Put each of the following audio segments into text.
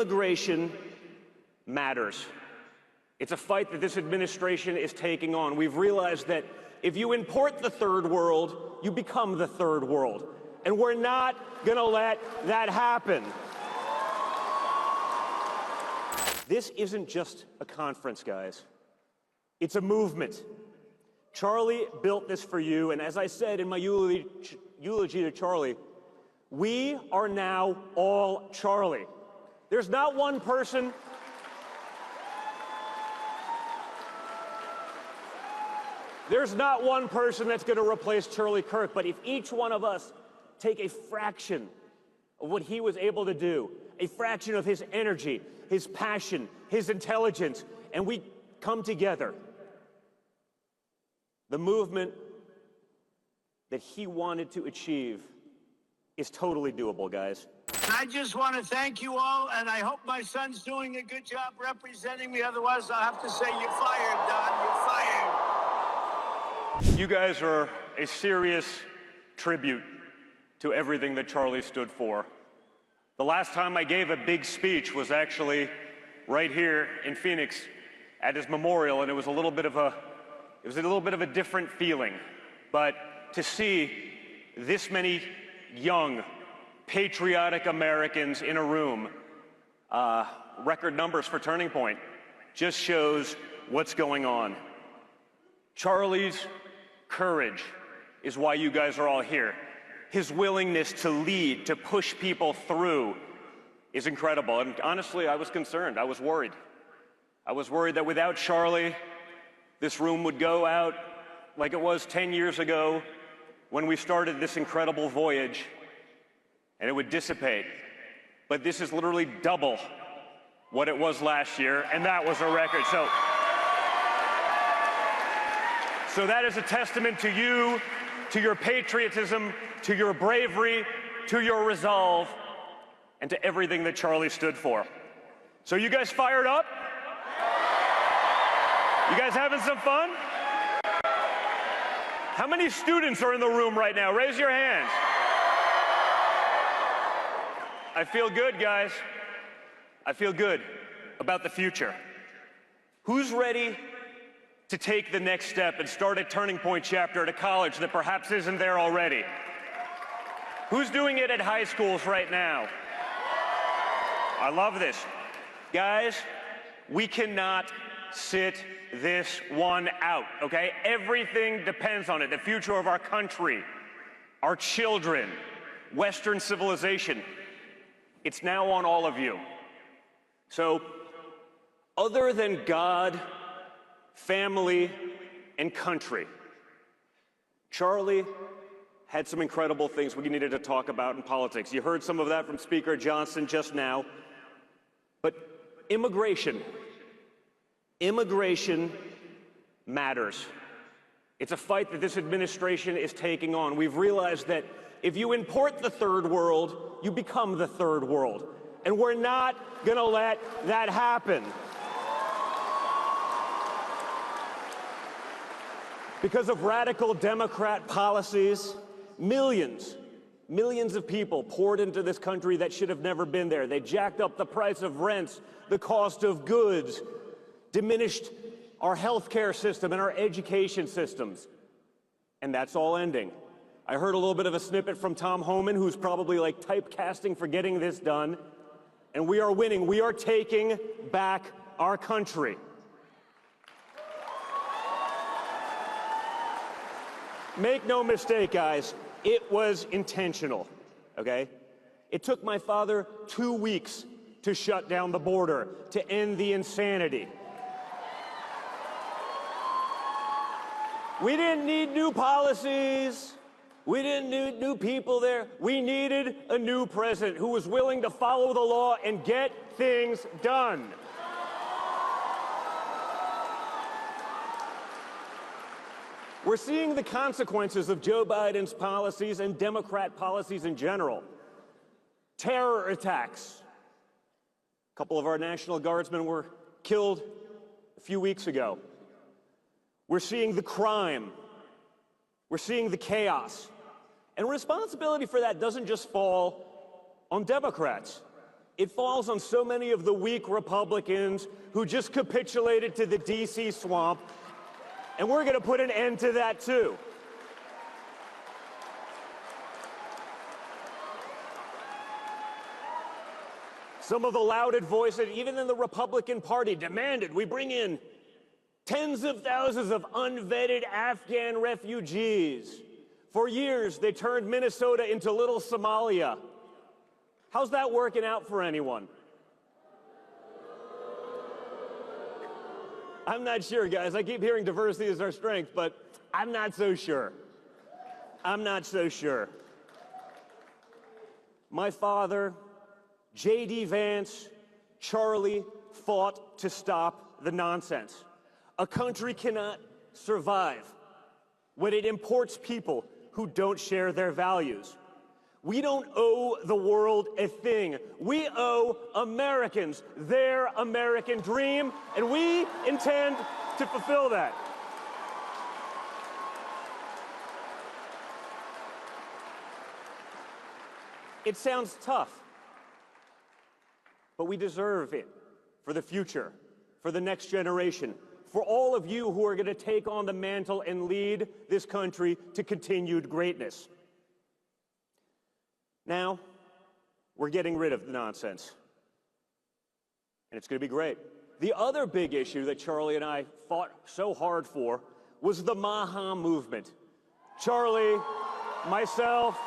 immigration matters. It's a fight that this administration is taking on. We've realized that if you import the third world, you become the third world. And we're not going to let that happen. This isn't just a conference, guys. It's a movement. Charlie built this for you, and as I said in my eulogy to Charlie, we are now all Charlie. There's not one person that's going to replace Charlie Kirk, but if each one of us take a fraction of what he was able to do, a fraction of his energy, his passion, his intelligence, and we come together, the movement that he wanted to achieve is totally doable, guys. I just want to thank you all, and I hope my son's doing a good job representing me. Otherwise, I'll have to say, you're fired, Don. You're fired. You guys are a serious tribute to everything that Charlie stood for. The last time I gave a big speech was actually right here in Phoenix at his memorial, and it was a little bit of a different feeling. But to see this many young, patriotic Americans in a room, record numbers for Turning Point, just shows what's going on. Charlie's courage is why you guys are all here. His willingness to lead, to push people through is incredible. And honestly, I was concerned. I was worried. I was worried that without Charlie, this room would go out like it was 10 years ago when we started this incredible voyage, and it would dissipate. But this is literally double what it was last year, and that was a record. So that is a testament to you, to your patriotism, to your bravery, to your resolve, and to everything that Charlie stood for. So you guys fired up? You guys having some fun? How many students are in the room right now? Raise your hands. I feel good, guys. I feel good about the future. Who's ready to take the next step and start a Turning Point chapter at a college that perhaps isn't there already? Who's doing it at high schools right now? I love this. Guys, we cannot sit this one out, okay? Everything depends on it. The future of our country, our children, Western civilization. It's now on all of you. So, other than God, family, and country, Charlie had some incredible things we needed to talk about in politics. You heard some of that from Speaker Johnson just now. But immigration matters. It's a fight that this administration is taking on. We've realized that if you import the third world, you become the third world. And we're not going to let that happen. Because of radical Democrat policies, millions of people poured into this country that should have never been there. They jacked up the price of rents, the cost of goods, diminished our healthcare system and our education systems. And that's all ending. I heard a little bit of a snippet from Tom Homan, who's probably like typecasting for getting this done. And we are winning. We are taking back our country. Make no mistake, guys, it was intentional, okay? It took my father 2 weeks to shut down the border, to end the insanity. We didn't need new policies. We didn't need new people there. We needed a new president who was willing to follow the law and get things done. We're seeing the consequences of Joe Biden's policies and Democrat policies in general. Terror attacks. A couple of our National Guardsmen were killed a few weeks ago. We're seeing the crime. We're seeing the chaos. And responsibility for that doesn't just fall on Democrats. It falls on so many of the weak Republicans who just capitulated to the DC swamp, and we're going to put an end to that too. Some of the lauded voices, even in the Republican Party, demanded we bring in tens of thousands of unvetted Afghan refugees. For years, they turned Minnesota into little Somalia. How's that working out for anyone? I'm not sure, guys. I keep hearing diversity is our strength, but I'm not so sure. I'm not so sure. My father, J.D. Vance, Charlie fought to stop the nonsense. A country cannot survive when it imports people who don't share their values. We don't owe the world a thing. We owe Americans their American dream, and we intend to fulfill that. It sounds tough, but we deserve it for the future, for the next generation, for all of you who are going to take on the mantle and lead this country to continued greatness. Now, we're getting rid of the nonsense, and it's going to be great. The other big issue that Charlie and I fought so hard for was the MAGA movement. Charlie, myself,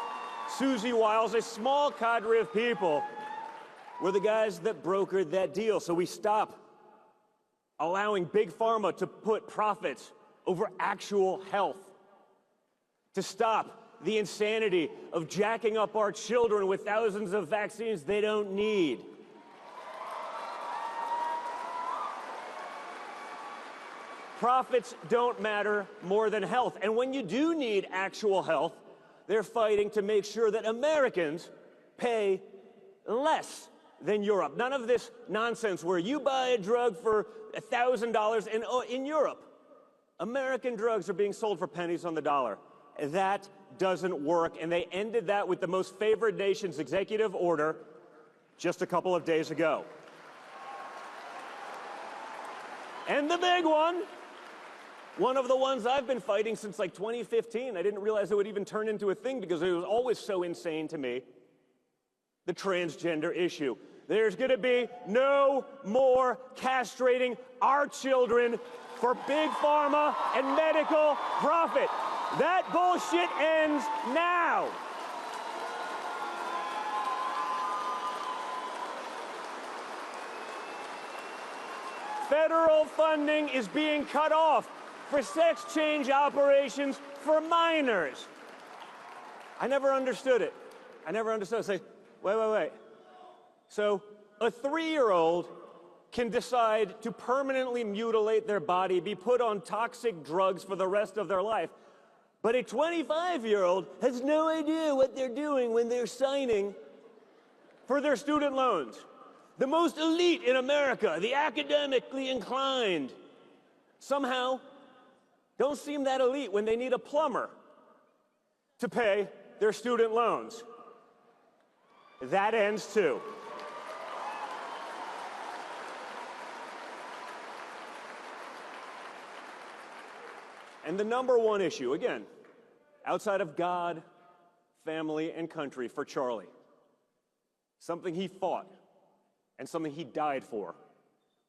Susie Wiles, a small cadre of people were the guys that brokered that deal. So we stop allowing Big Pharma to put profits over actual health, to stop the insanity of jacking up our children with thousands of vaccines they don't need. Profits don't matter more than health. And when you do need actual health, they're fighting to make sure that Americans pay less than Europe. None of this nonsense where you buy a drug for $1,000 and in Europe, American drugs are being sold for pennies on the dollar. That doesn't work, and they ended that with the most favored nation's executive order just a couple of days ago. And the big one of the ones I've been fighting since like 2015. I didn't realize it would even turn into a thing because it was always so insane to me. The transgender issue. There's going to be no more castrating our children for big pharma and medical profit. That bullshit ends now. Federal funding is being cut off for sex change operations for minors. I never understood it. I never understood. I say, wait. So a 3-year-old can decide to permanently mutilate their body, be put on toxic drugs for the rest of their life. But a 25-year-old has no idea what they're doing when they're signing for their student loans. The most elite in America, the academically inclined, somehow don't seem that elite when they need a plumber to pay their student loans. That ends too. And the number one issue, again, outside of God, family, and country for Charlie, something he fought and something he died for,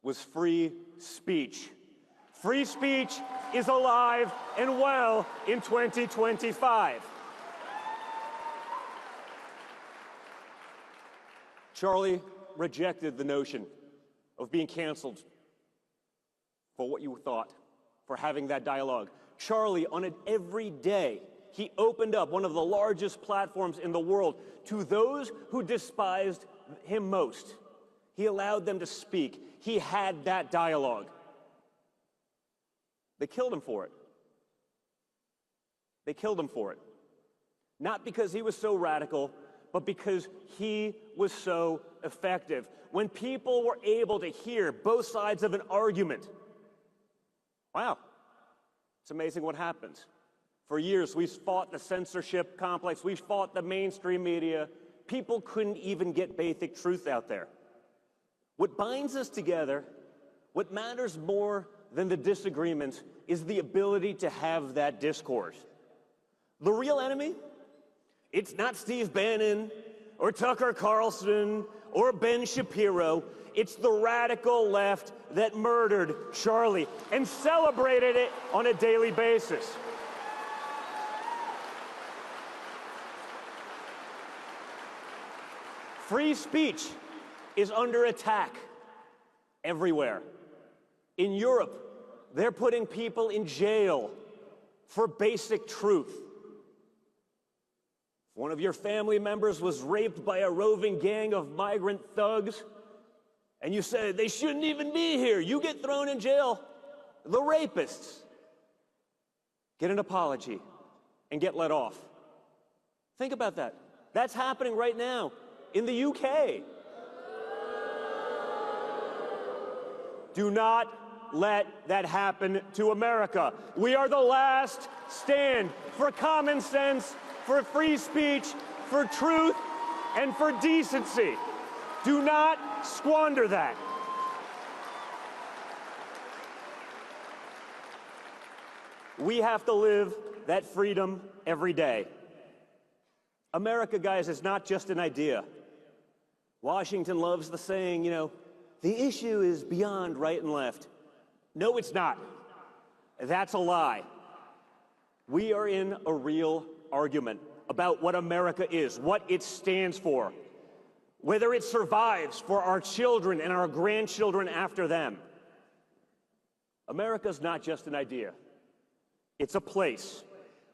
was free speech. Free speech is alive and well in 2025. Charlie rejected the notion of being canceled for what you thought, for having that dialogue. Charlie, on it every day, he opened up one of the largest platforms in the world to those who despised him most. He allowed them to speak. He had that dialogue. They killed him for it. They killed him for it. Not because he was so radical, but because he was so effective. When people were able to hear both sides of an argument, wow, it's amazing what happens. For years, we've fought the censorship complex. We've fought the mainstream media. People couldn't even get basic truth out there. What binds us together, what matters more than the disagreements, is the ability to have that discourse. The real enemy, it's not Steve Bannon or Tucker Carlson or Ben Shapiro. It's the radical left that murdered Charlie and celebrated it on a daily basis. Free speech is under attack everywhere. In Europe, they're putting people in jail for basic truth. If one of your family members was raped by a roving gang of migrant thugs, and you say they shouldn't even be here, you get thrown in jail. The rapists get an apology and get let off. Think about that. That's happening right now in the UK. Do not let that happen to America. We are the last stand for common sense, for free speech, for truth, and for decency. Do not squander that. We have to live that freedom every day. America, guys, is not just an idea. Washington loves the saying, you know, the issue is beyond right and left. No, it's not. That's a lie. We are in a real argument about what America is, what it stands for, whether it survives for our children and our grandchildren after them. America's not just an idea. It's a place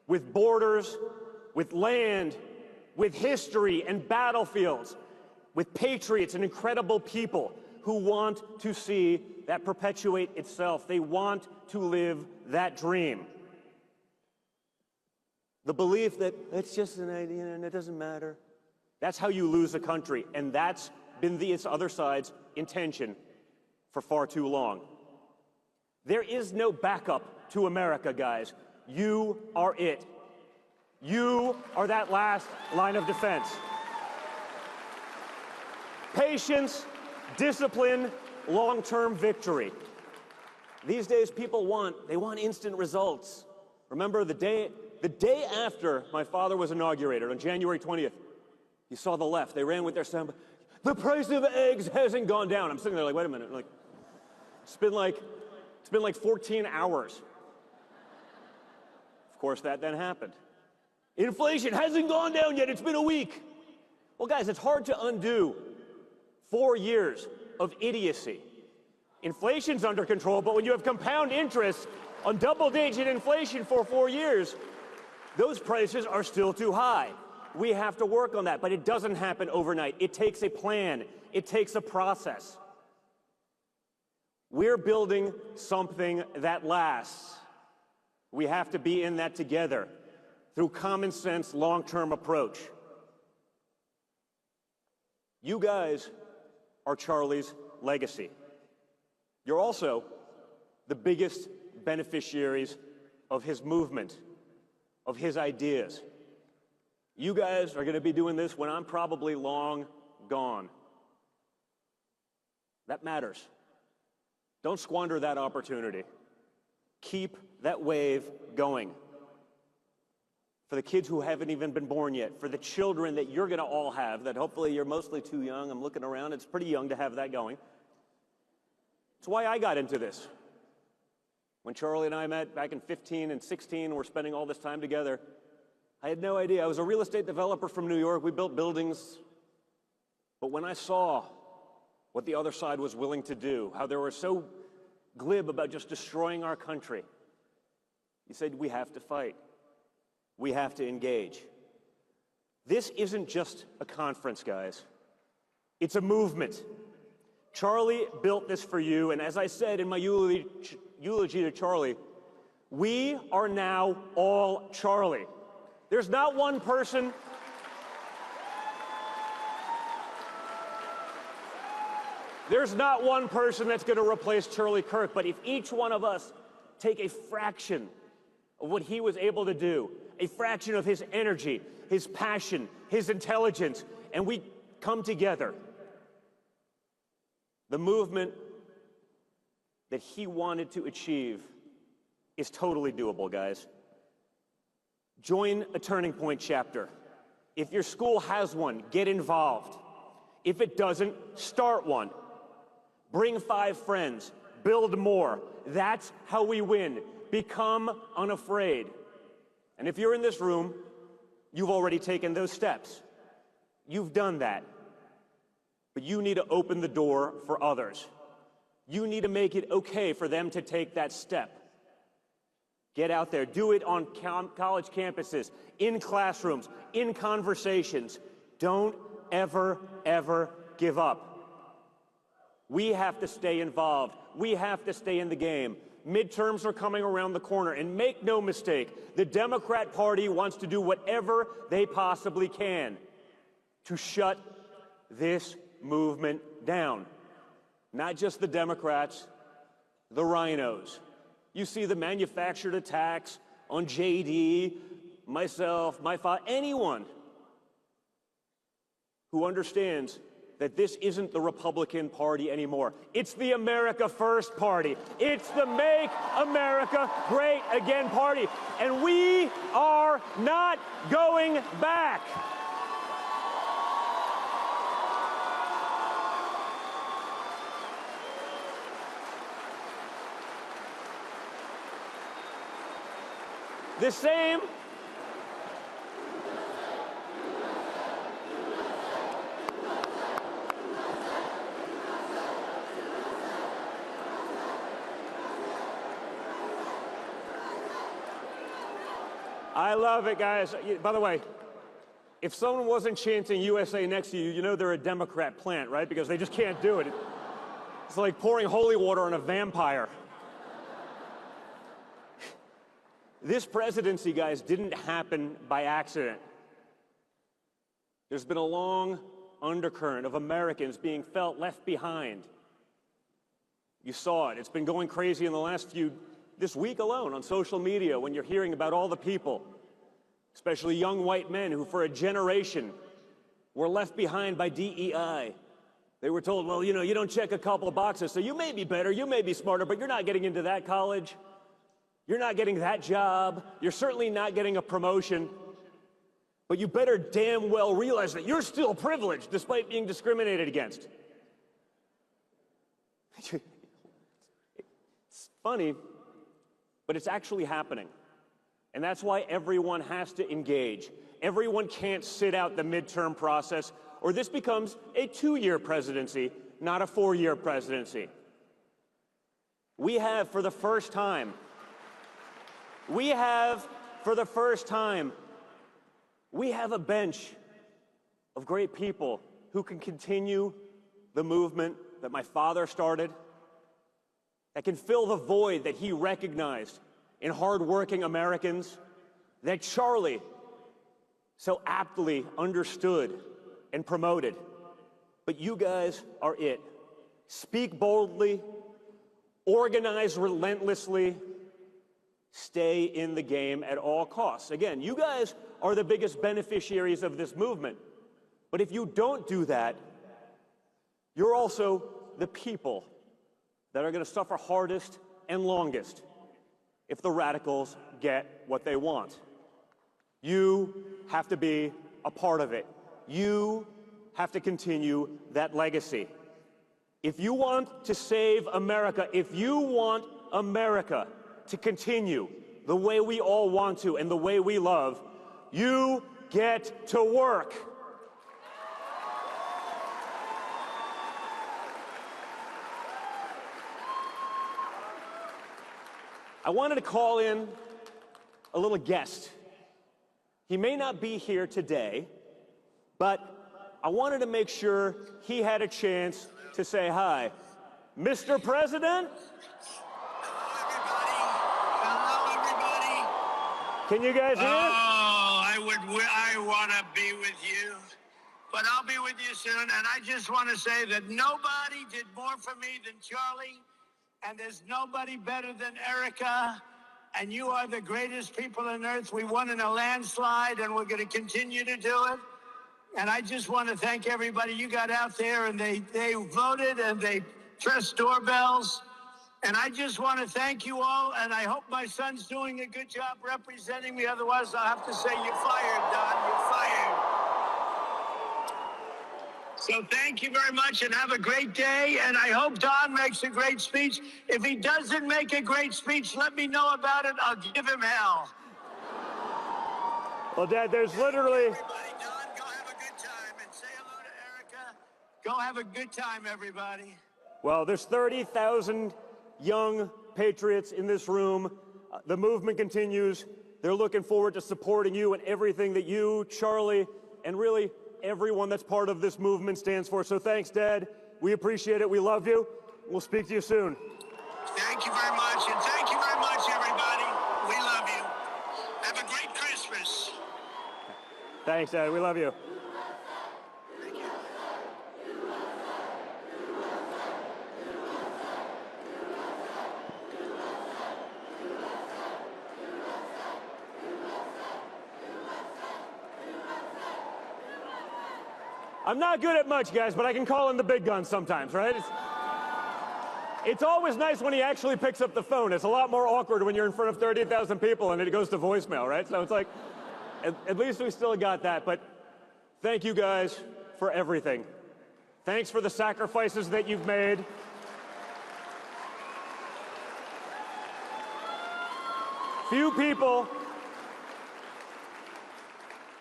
with borders, with land, with history and battlefields, with patriots and incredible people who want to see that perpetuate itself. They want to live that dream. The belief that it's just an idea and it doesn't matter. That's how you lose a country, and that's been its other side's intention for far too long. There is no backup to America, guys. You are it. You are that last line of defense. Patience, discipline, long-term victory. These days, people want instant results. Remember the day after my father was inaugurated, on January 20th, you saw the left. They ran with their sound. The price of eggs hasn't gone down. I'm sitting there like, wait a minute. Like, it's been like 14 hours. Of course, that then happened. Inflation hasn't gone down yet. It's been a week. Well, guys, it's hard to undo 4 years of idiocy. Inflation's under control, but when you have compound interest on double-digit inflation for 4 years, those prices are still too high. We have to work on that, but it doesn't happen overnight. It takes a plan. It takes a process. We're building something that lasts. We have to be in that together through common sense, long-term approach. You guys are Charlie's legacy. You're also the biggest beneficiaries of his movement, of his ideas. You guys are going to be doing this when I'm probably long gone. That matters. Don't squander that opportunity. Keep that wave going. For the kids who haven't even been born yet, for the children that you're going to all have, that hopefully you're mostly too young. I'm looking around, it's pretty young to have that going. It's why I got into this. When Charlie and I met back in 15 and 16, we're spending all this time together, I had no idea. I was a real estate developer from New York. We built buildings. But when I saw what the other side was willing to do, how they were so glib about just destroying our country, he said, we have to fight. We have to engage. This isn't just a conference, guys. It's a movement. Charlie built this for you, and as I said in my eulogy to Charlie, we are now all Charlie. There's not one person that's going to replace Charlie Kirk, but if each one of us take a fraction of what he was able to do, a fraction of his energy, his passion, his intelligence, and we come together, The movement that he wanted to achieve is totally doable, guys. Join a Turning Point chapter. If your school has one, get involved. If it doesn't, start one. Bring 5 friends, build more. That's how we win. Become unafraid. And if you're in this room, you've already taken those steps. You've done that. But you need to open the door for others. You need to make it okay for them to take that step. Get out there. Do it on college campuses, in classrooms, in conversations. Don't ever, ever give up. We have to stay involved. We have to stay in the game. Midterms are coming around the corner, and make no mistake, the Democrat Party wants to do whatever they possibly can to shut this movement down. Not just the Democrats, the rhinos. You see the manufactured attacks on JD, myself, my father, anyone who understands that this isn't the Republican Party anymore. It's the America First Party. It's the Make America Great Again Party. And we are not going back. The same I love it, guys. By the way, if someone wasn't chanting USA next to you, you know they're a Democrat plant, right? Because they just can't do it. It's like pouring holy water on a vampire. This presidency, guys, didn't happen by accident. There's been a long undercurrent of Americans being felt left behind. You saw it. It's been going crazy in the last this week alone on social media when you're hearing about all the people, especially young white men who for a generation were left behind by DEI. They were told, well, you know, you don't check a couple of boxes, so you may be better, you may be smarter, but you're not getting into that college. You're not getting that job. You're certainly not getting a promotion. But you better damn well realize that you're still privileged despite being discriminated against. It's funny, but it's actually happening. And that's why everyone has to engage. Everyone can't sit out the midterm process, or this becomes a 2-year presidency, not a 4-year presidency. We have, for the first time, we have a bench of great people who can continue the movement that my father started, that can fill the void that he recognized in hardworking Americans, that Charlie so aptly understood and promoted. But you guys are it. Speak boldly, organize relentlessly, stay in the game at all costs. Again, you guys are the biggest beneficiaries of this movement. But if you don't do that, you're also the people that are going to suffer hardest and longest if the radicals get what they want. You have to be a part of it. You have to continue that legacy. If you want to save America, if you want America to continue the way we all want to and the way we love, you get to work. I wanted to call in a little guest. He may not be here today, but I wanted to make sure he had a chance to say hi. Mr. President? Hello, everybody. Can you guys hear? I want to be with you, but I'll be with you soon. And I just want to say that nobody did more for me than Charlie, and there's nobody better than Erica. And you are the greatest people on earth. We won in a landslide, and we're going to continue to do it. And I just want to thank everybody. You got out there, and they voted, and they press doorbells. And I just want to thank you all, and I hope my son's doing a good job representing me. Otherwise, I'll have to say, you're fired, Don. You're fired. So thank you very much, and have a great day. And I hope Don makes a great speech. If he doesn't make a great speech, let me know about it. I'll give him hell. Well, Dad, there's literally... Everybody, Don, go have a good time. And say hello to Erica. Go have a good time, everybody. Well, there's 30,000 young patriots in this room. The movement continues. They're looking forward to supporting you and everything that you, Charlie, and really everyone that's part of this movement stands for. So thanks, Dad. We appreciate it. We love you. We'll speak to you soon. Thank you very much, and thank you very much, everybody. We love you. Have a great Christmas. Thanks, Dad. We love you. Thank you. I'm not good at much, guys, but I can call in the big guns sometimes, right? It's always nice when he actually picks up the phone. It's a lot more awkward when you're in front of 30,000 people and it goes to voicemail, right? So it's like, at least we still got that. But thank you guys for everything. Thanks for the sacrifices that you've made. Few people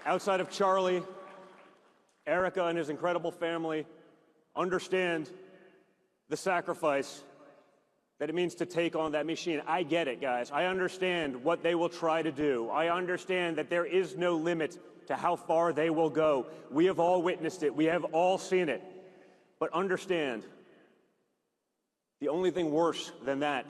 outside of Charlie, Erica, and his incredible family understand the sacrifice that it means to take on that machine. I get it, guys. I understand what they will try to do. I understand that there is no limit to how far they will go. We have all witnessed it. We have all seen it. But understand, the only thing worse than that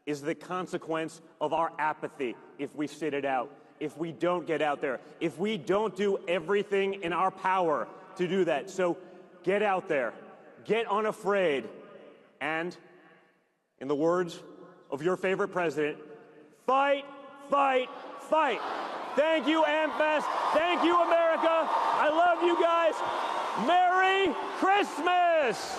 is the consequence of our apathy if we sit it out, if we don't get out there, if we don't do everything in our power to do that. So get out there, get unafraid, and in the words of your favorite president, fight, fight, fight. Thank you, AmFest. Thank you, America. I love you guys. Merry Christmas.